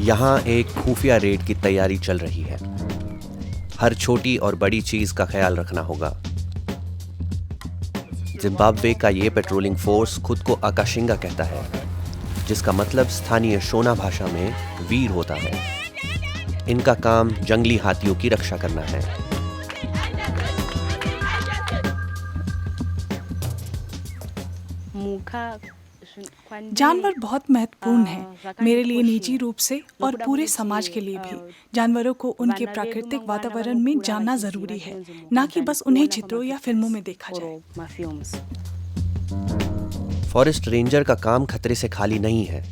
यहाँ एक खुफिया रेड की तैयारी चल रही है। हर छोटी और बड़ी चीज का ख्याल रखना होगा। जिम्बाब्वे का ये पेट्रोलिंग फोर्स खुद को आकाशिंगा कहता है, जिसका मतलब स्थानीय शोना भाषा में वीर होता है। इनका काम जंगली हाथियों की रक्षा करना है। जानवर बहुत महत्वपूर्ण हैं मेरे लिए निजी रूप से और पूरे समाज के लिए भी। जानवरों को उनके प्राकृतिक वातावरण में जानना जरूरी है, ना कि बस उन्हें चित्रों या फिल्मों में देखा जाए। फॉरेस्ट रेंजर का काम खतरे से खाली नहीं है।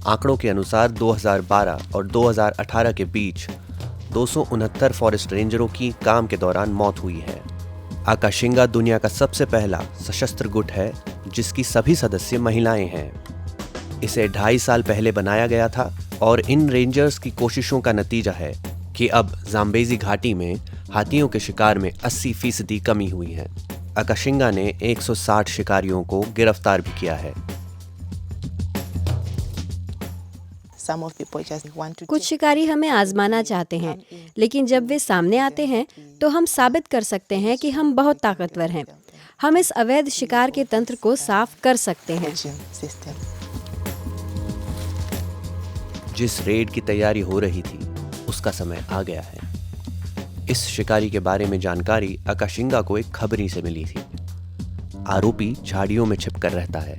आंकड़ों के अनुसार 2012 और 2018 के बीच 269 फॉरेस्ट रेंजरों की काम के दौरान मौत हुई है। आकाशिंगा दुनिया का सबसे पहला सशस्त्र गुट है जिसकी सभी सदस्य महिलाएं हैं। इसे 2.5 साल पहले बनाया गया था और इन रेंजर्स की कोशिशों का नतीजा है कि अब जाम्बेजी घाटी में हाथियों के शिकार में 80% कमी हुई है। आकाशिंगा ने 160 शिकारियों को गिरफ्तार भी किया है। कुछ शिकारी हमें आजमाना चाहते हैं, लेकिन जब वे सामने आते हैं तो हम साबित कर सकते हैं कि हम बहुत ताकतवर हैं। हम इस अवैध शिकार के तंत्र को साफ कर सकते हैं। जिस रेड की तैयारी हो रही थी उसका समय आ गया है। इस शिकारी के बारे में जानकारी आकाशिंगा को एक खबरी से मिली थी। आरोपी झाड़ियों में छिपकर रहता है,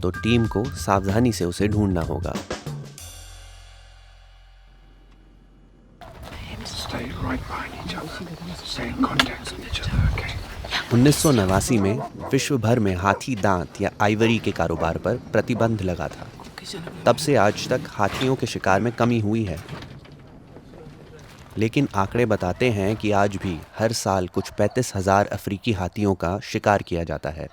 तो टीम को सावधानी से उसे ढूंढना होगा। 1989 में विश्व भर में हाथी दांत या आइवरी के कारोबार पर प्रतिबंध लगा था। तब से आज तक हाथियों के शिकार में कमी हुई है, लेकिन आंकड़े बताते हैं कि आज भी हर साल कुछ 35,000 अफ्रीकी हाथियों का शिकार किया जाता है।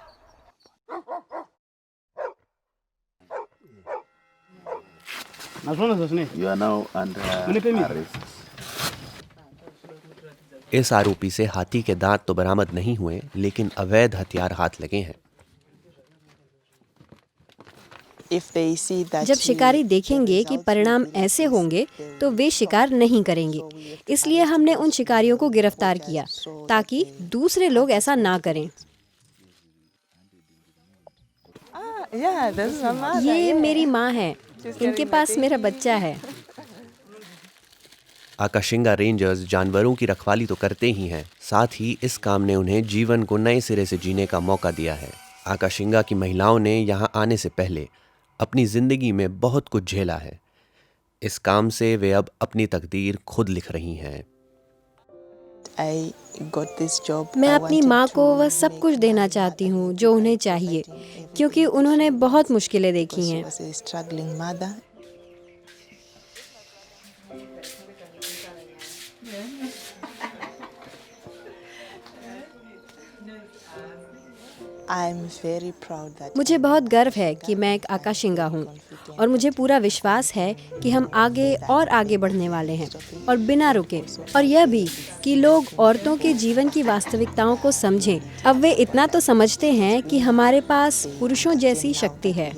इस आरोपी से हाथी के दांत तो बरामद नहीं हुए, लेकिन अवैध हथियार हाथ लगे हैं। जब शिकारी देखेंगे कि परिणाम ऐसे होंगे तो वे शिकार नहीं करेंगे। इसलिए हमने उन शिकारियों को गिरफ्तार किया ताकि दूसरे लोग ऐसा ना करें। ये मेरी माँ है, इनके पास मेरा बच्चा है। आकाशिंगा रेंजर्स जानवरों की रखवाली तो करते ही हैं, साथ ही इस काम ने उन्हें जीवन को नए सिरे से जीने का मौका दिया है। आकाशिंगा की महिलाओं ने यहाँ आने से पहले अपनी जिंदगी में बहुत कुछ झेला है। इस काम से वे अब अपनी तकदीर खुद लिख रही हैं। मैं अपनी माँ को वह सब कुछ देना चाहती हूँ जो उन्हें चाहिए, क्योंकि उन्होंने बहुत मुश्किलें देखी हैं। मुझे बहुत गर्व है कि मैं एक आकाशिंगा हूँ और मुझे पूरा विश्वास है कि हम आगे और आगे बढ़ने वाले हैं और बिना रुके। और यह भी कि लोग औरतों के जीवन की वास्तविकताओं को समझें। अब वे इतना तो समझते हैं कि हमारे पास पुरुषों जैसी शक्ति है।